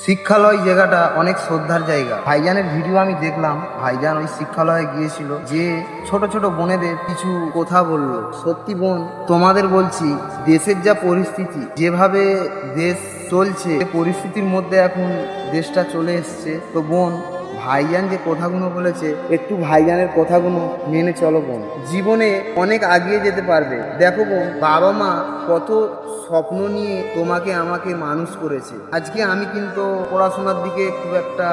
শিক্ষালয় জায়গাটা অনেক শ্রদ্ধার জায়গা। ভাইজানের ভিডিও আমি দেখলাম, ভাইজান ওই শিক্ষালয়ে গিয়েছিল, যে ছোট ছোট বোনেদের কিছু কথা বললো। সত্যি বোন, তোমাদের বলছি, দেশের যা পরিস্থিতি, যেভাবে দেশ চলছে, পরিস্থিতির মধ্যে এখন দেশটা চলে এসছে, তো বোন ভাইজান যে কথাগুলো বলেছে, একটু ভাইজানের কথাগুলো মেনে চলো বোন, জীবনে অনেক আগিয়ে যেতে পারবে। দেখো বোন, বাবা মা কত স্বপ্ন নিয়ে তোমাকে আমাকে মানুষ করেছে। আজকে আমি কিন্তু পড়াশোনার দিকে খুব একটা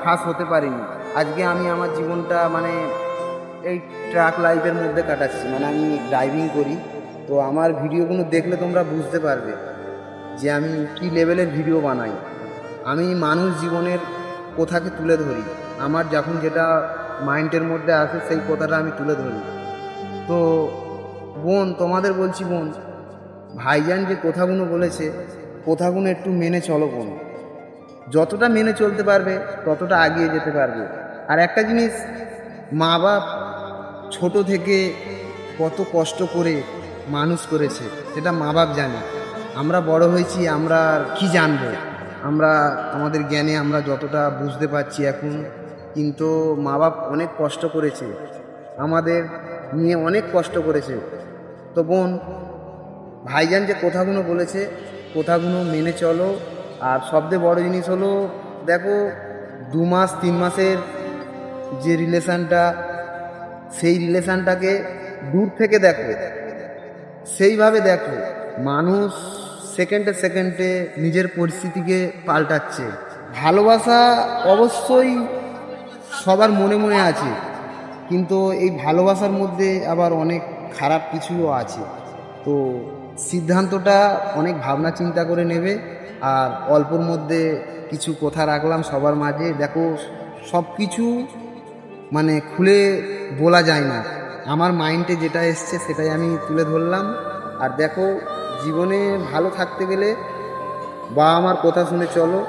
খাস হতে পারিনি। আজকে আমি আমার জীবনটা এই ট্রাক লাইফের মধ্যে কাটাচ্ছি, আমি ড্রাইভিং করি। তো আমার ভিডিওগুলো দেখলে তোমরা বুঝতে পারবে যে আমি কী লেভেলের ভিডিও বানাই। আমি মানুষ জীবনের কথাকে তুলে ধরি, আমার যখন যেটা মাইন্ডের মধ্যে আসে সেই কথাটা আমি তুলে ধরি। তো বোন, তোমাদের বলছি বোন, ভাইজান যে কথাগুলো বলেছে, কথাগুলো একটু মেনে চলো বোন। যতটা মেনে চলতে পারবে ততটা এগিয়ে যেতে পারবে। আর একটা জিনিস, মা বাপ ছোট থেকে কত কষ্ট করে মানুষ করেছে সেটা মা বাপ জানে। আমরা বড় হয়েছি, আমরা কি জানবো? আমরা আমাদের জ্ঞানে আমরা যতটা বুঝতে পারছি এখন, কিন্তু মা বাপ অনেক কষ্ট করেছে, আমাদের নিয়ে অনেক কষ্ট করেছে। তো বোন, ভাইজান যে কথাগুলো বলেছে, কথাগুলো মেনে চলো। আর সবচেয়ে বড় জিনিস হলো, দেখো 2 মাস 3 মাসের যে রিলেশানটা, সেই রিলেশানটাকে দূর থেকে দেখো, সেইভাবে দেখো। মানুষ সেকেন্ডে সেকেন্ডে নিজের পরিস্থিতিকে পাল্টাচ্ছে। ভালোবাসা অবশ্যই সবার মনে মনে আছে, কিন্তু এই ভালোবাসার মধ্যে আবার অনেক খারাপ কিছুও আছে। তো সিদ্ধান্তটা অনেক ভাবনা চিন্তা করে নেবে। আর অল্পর মধ্যে কিছু কথা রাখলাম সবার মাঝে। দেখো, সব কিছু খুলে বলা যায় না, আমার মাইন্ডে যেটা এসছে সেটাই আমি তুলে ধরলাম। আর দেখো, জীবনে ভালো থাকতে গেলে বাবা মার কথা শুনে চলো,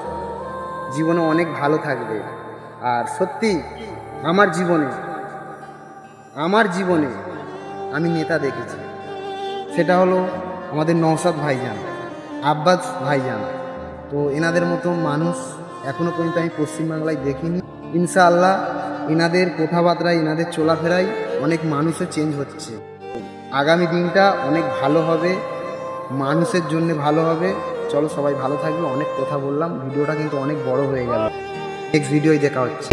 জীবনে অনেক ভালো থাকবে। আর সত্যি আমার জীবনে আমি নেতা দেখেছি, সেটা হলো আমাদের নওশাদ ভাইজান, আব্বাস ভাইজান। তো এনাদের মতো মানুষ এখনও পর্যন্ত আমি পশ্চিমবাংলায় দেখিনি। ইনশাআল্লাহ এনাদের কথাবার্তায়, এনাদের চলাফেরায় অনেক মানুষের চেঞ্জ হচ্ছে। আগামী দিনটা অনেক ভালো হবে, মানুষের জন্য ভালো হবে। চলো, সবাই ভালো থাকবে। অনেক কথা বললাম, ভিডিওটা কিন্তু অনেক বড় হয়ে গেল। নেক্সট ভিডিওয় দেখা হচ্ছে।